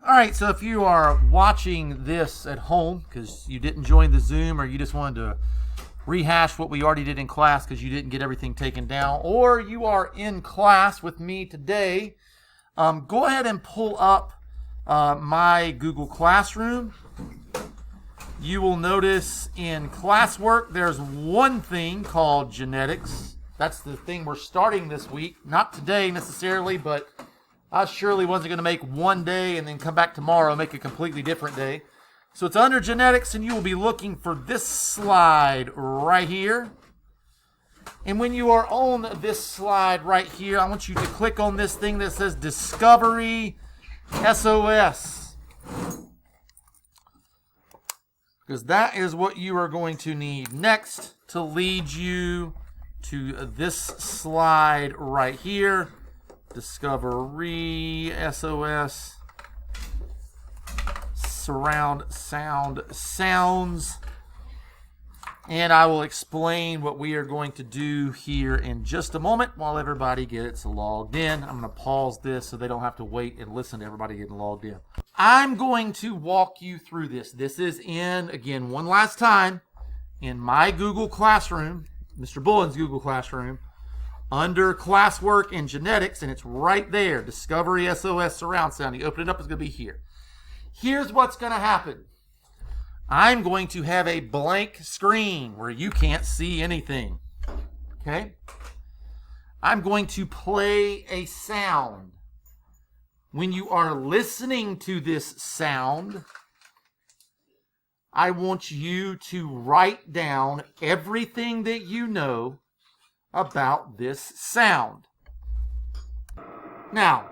All right, so if you are watching this at home because you didn't join the Zoom or you just wanted to rehash what we already did in class because you didn't get everything taken down, or you are in class with me today, go ahead and pull up my Google Classroom. You will notice in classwork there's one thing called genetics. That's the thing we're starting this week. Not today necessarily, but I surely wasn't going to make one day and then come back tomorrow and make a completely different day. So it's under genetics, and you will be looking for this slide right here. And when you are on this slide right here, I want you to click on this thing that says Discovery SOS. Because that is what you are going to need next to lead you to this slide right here. Discovery SOS Surround Sound Sounds. And I will explain what we are going to do here in just a moment while everybody gets logged in. I'm going to pause this so they don't have to wait and listen to everybody getting logged in. I'm going to walk you through this. This is in, again, one last time, in my Google Classroom, Mr. Bullen's Google Classroom, under classwork and genetics, and it's right there, Discovery SOS Surround Sound. You open it up, it's going to be here. Here's what's going to happen. I'm going to have a blank screen where you can't see anything. Okay? I'm going to play a sound. When you are listening to this sound, I want you to write down everything that you know about this sound. Now,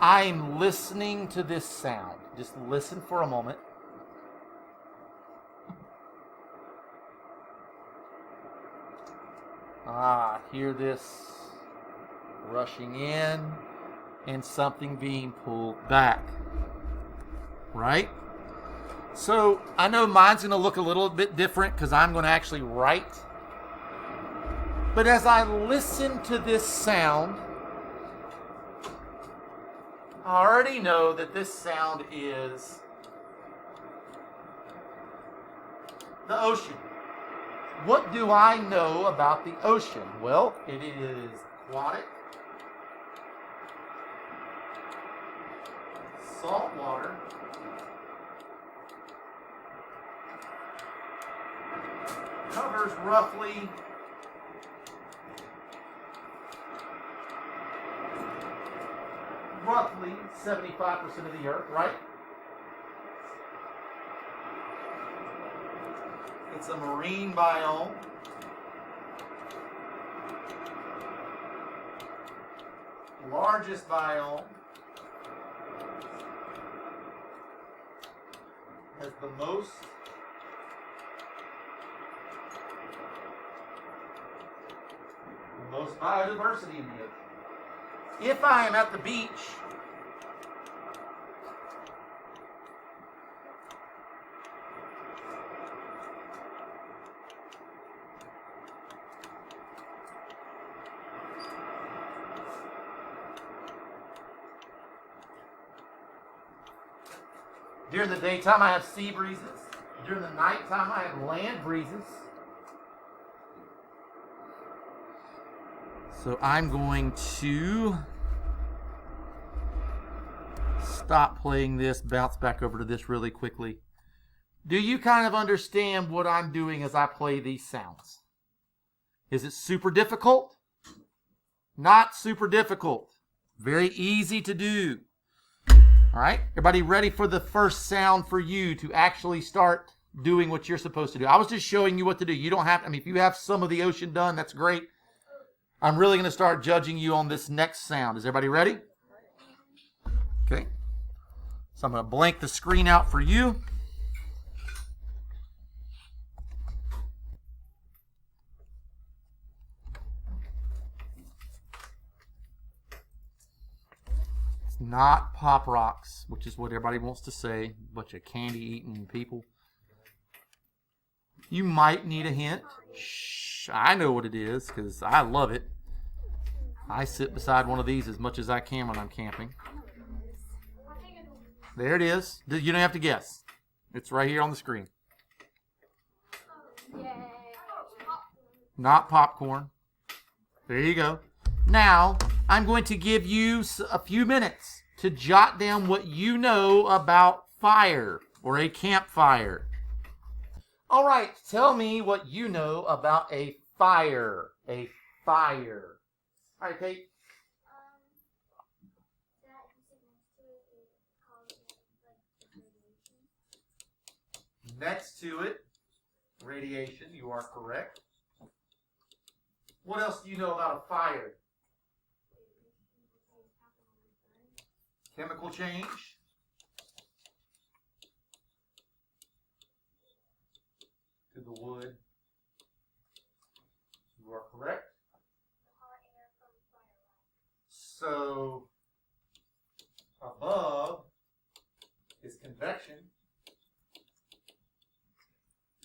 I'm listening to this sound. Just listen for a moment. Hear this rushing in and something being pulled back. Right? So, I know mine's going to look a little bit different because I'm going to actually write. But as I listen to this sound, I already know that this sound is the ocean. What do I know about the ocean? Well, it is aquatic, salt water, covers roughly 75% of the earth, right? It's a marine biome. Largest biome. Has the most biodiversity in the ocean. If I am at the beach, during the daytime I have sea breezes. During the nighttime I have land breezes. So I'm going to stop playing this, bounce back over to this really quickly. Do you kind of understand what I'm doing as I play these sounds? Is it super difficult? Not super difficult. Very easy to do. All right, everybody ready for the first sound for you to actually start doing what you're supposed to do? I was just showing you what to do. You don't have, if you have some of the ocean done, that's great. I'm really going to start judging you on this next sound. Is everybody ready? Okay. So I'm going to blank the screen out for you. It's not Pop Rocks, which is what everybody wants to say. Bunch of candy-eating people. You might need a hint. Shh, I know what it is because I love it. I sit beside one of these as much as I can when I'm camping. There it is. You don't have to guess. It's right here on the screen. Not popcorn. There you go. Now, I'm going to give you a few minutes to jot down what you know about fire or a campfire. All right, tell me what you know about a fire. A fire. All right, Kate. Next to it, radiation. You are correct. What else do you know about a fire? Chemical change. To the wood. You are correct. So, above is convection.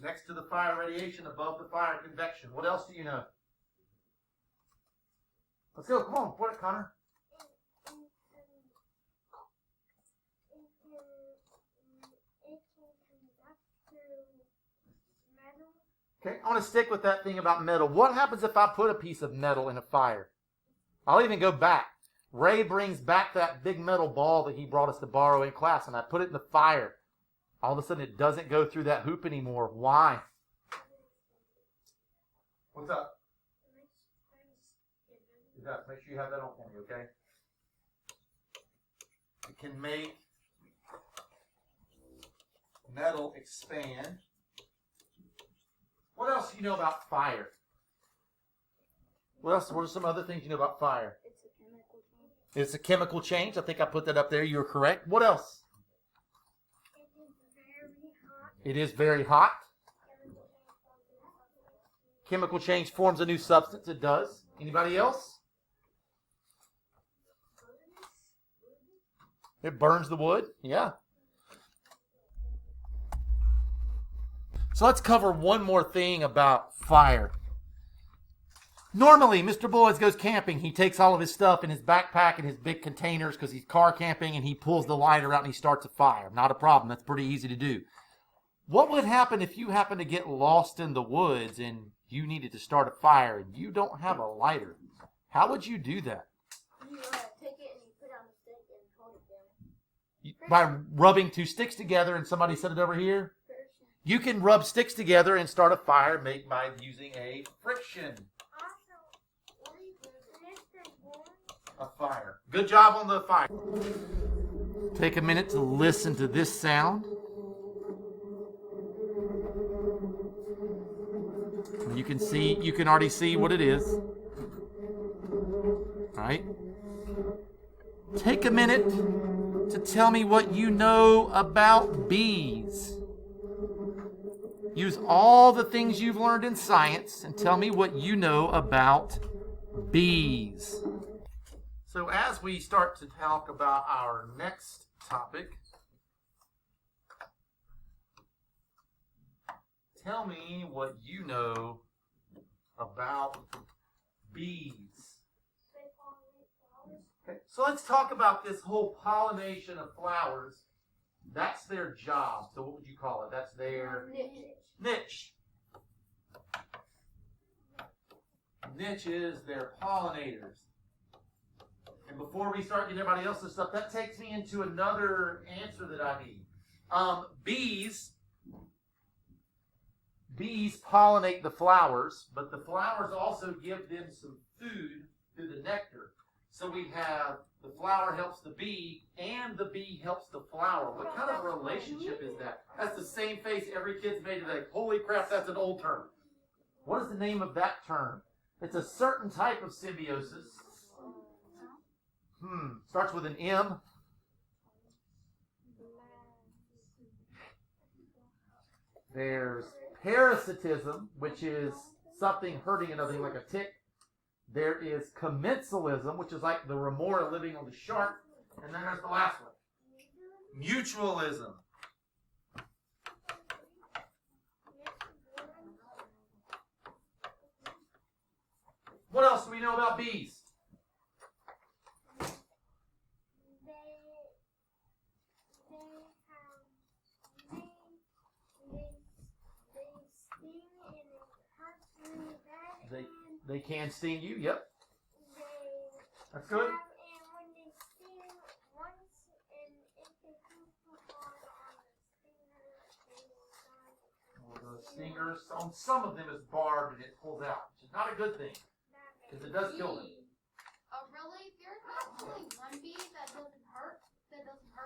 Next to the fire, radiation. Above the fire, convection. What else do you know? Let's go. Come on. Put it, Connor. Okay, I want to stick with that thing about metal. What happens if I put a piece of metal in a fire? I'll even go back. Ray brings back that big metal ball that he brought us to borrow in class, and I put it in the fire. All of a sudden, it doesn't go through that hoop anymore. Why? What's up? Make sure you have that on for me, okay? It can make metal expand. What else do you know about fire? What else? What are some other things you know about fire? It's a chemical change. It's a chemical change. I think I put that up there. You're correct. What else? It is very hot. Chemical change forms a new substance. It does. Anybody else? It burns the wood. Yeah. So let's cover one more thing about fire. Normally, Mr. Boys goes camping. He takes all of his stuff in his backpack and his big containers because he's car camping, and he pulls the lighter out and he starts a fire. Not a problem. That's pretty easy to do. What would happen if you happen to get lost in the woods and you needed to start a fire and you don't have a lighter? How would you do that? You take it and you put it on the stick and hold it down. By rubbing two sticks together, and somebody said it over here. You can rub sticks together and start a fire made by using a friction. A fire. Good job on the fire. Take a minute to listen to this sound. You can already see what it is. All right. Take a minute to tell me what you know about bees. Use all the things you've learned in science and tell me what you know about bees. So as we start to talk about our next topic, tell me what you know about bees. Okay, so let's talk about this whole pollination of flowers. That's their job. So what would you call it? That's their niche. Niche is their pollinators. And before we start getting everybody else's stuff, that takes me into another answer that I need. Bees pollinate the flowers, but the flowers also give them some food through the nectar. So we have the flower helps the bee, and the bee helps the flower. What kind of relationship is that? That's the same face every kid's made today. Holy crap, that's an old term. What is the name of that term? It's a certain type of symbiosis. Starts with an M. There's parasitism, which is something hurting another thing like a tick. There is commensalism, which is like the remora living on the shark. And then there's the last one. Mutualism. What else do we know about bees? They can sting you. Yep. That's They good. have, and when they sting once, and if they prove too hard on the stinger, they will die. Well, the stingers, on some of them, is barbed and it pulls out, which is not a good thing because it does kill them. Oh, really? There's actually one bee that doesn't hurt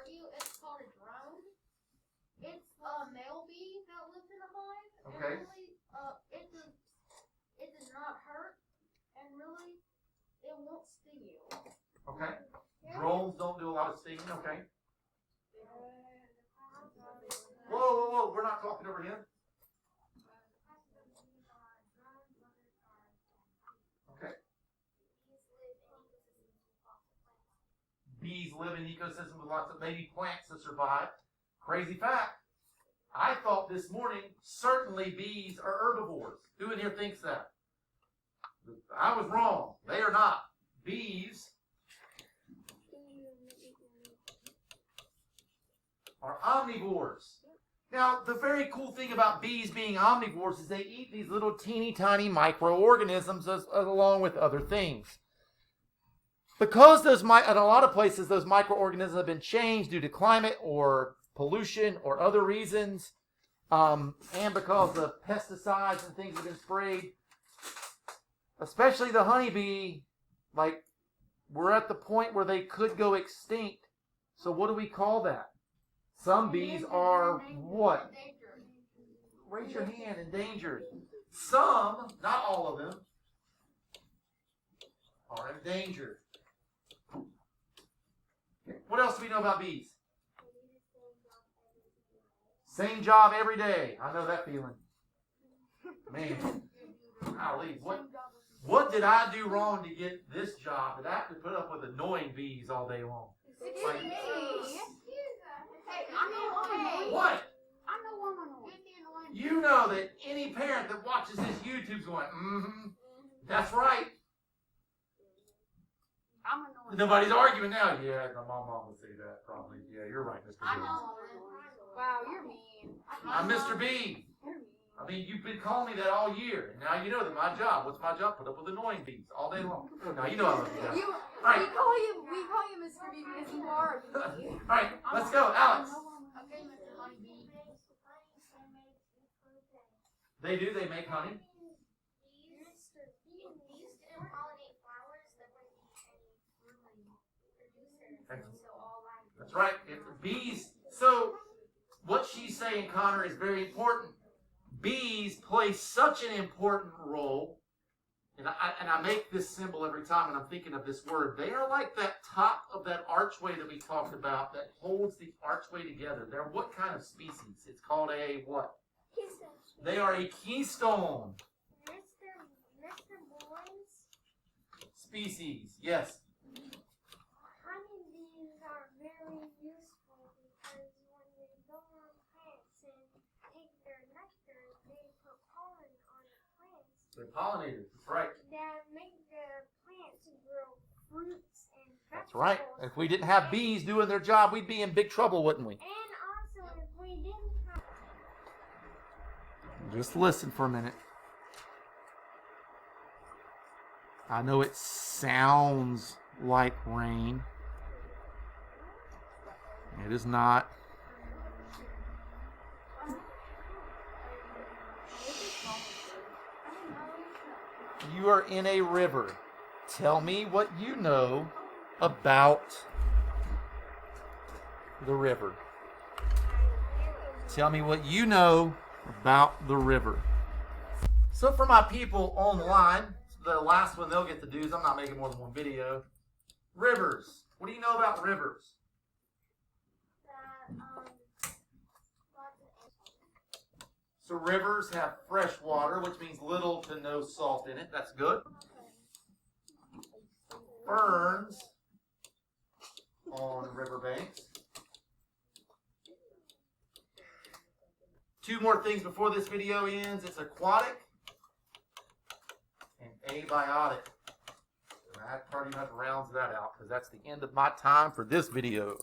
you. It's called a drone. It's a male bee that lives in a hive. Okay. And really, it does not hurt, and really, it won't sting you. Okay. Drones don't do a lot of stinging. Okay. Whoa, whoa, whoa. We're not talking over him. Okay. Bees live in ecosystems with lots of maybe plants to survive. Crazy fact. I thought this morning certainly bees are herbivores. Who in here thinks that? I was wrong. They are not. Bees are omnivores. Now, the very cool thing about bees being omnivores is they eat these little teeny tiny microorganisms along with other things. Because in a lot of places those microorganisms have been changed due to climate or pollution or other reasons, and because of pesticides and things have been sprayed, especially the honeybee, like we're at the point where they could go extinct. So what do we call that? Some bees are what? Raise your hand, endangered. Some, not all of them, are endangered. What else do we know about bees? Same job every day. I know that feeling. Man, golly, what did I do wrong to get this job that I have to put up with annoying bees all day long? Like, Hey, I know one. what? I know one annoying. You know that any parent that watches this YouTube's going, that's right. I'm annoying. Nobody's arguing now. Yeah, my mom would say that probably. Yeah, you're right, Mr. I B. know. Wow, you're mean. I'm Mr. B. You're mean. I mean, you've been calling me that all year, and now you know that my job. What's my job? Put up with annoying bees all day long. Now you know I love you. You, All right, we call you Mr. B because you are a bee. all right, let's go, Alex. Okay, Mr. Honeybee. They do. They make honey. Bees can pollinate flowers that wouldn't be any producers. So all life. That's right. Bees. So what she's saying, Connor, is very important. Bees play such an important role, and I make this symbol every time when I'm thinking of this word. They are like that top of that archway that we talked about that holds the archway together. They're what kind of species? It's called a what? They are a keystone Mr. Boys, species. Yes. honeybees are very useful because when they go on plants and take their nectar, they put pollen on the plants They're pollinators. That's right. that make the plants grow fruits and vegetables. That's right. If we didn't have bees doing their job, we'd be in big trouble, wouldn't we? And also, if we didn't have Just listen for a minute. I know it sounds like rain. It is not. You are in a river. Tell me what you know about the river. Tell me what you know about the river. So for my people online, the last one they'll get to do is I'm not making more than one video. Rivers. What do you know about rivers? So rivers have fresh water, which means little to no salt in it. That's good. Ferns on riverbanks. Two more things before this video ends. It's aquatic and abiotic. And that pretty much rounds that out because that's the end of my time for this video.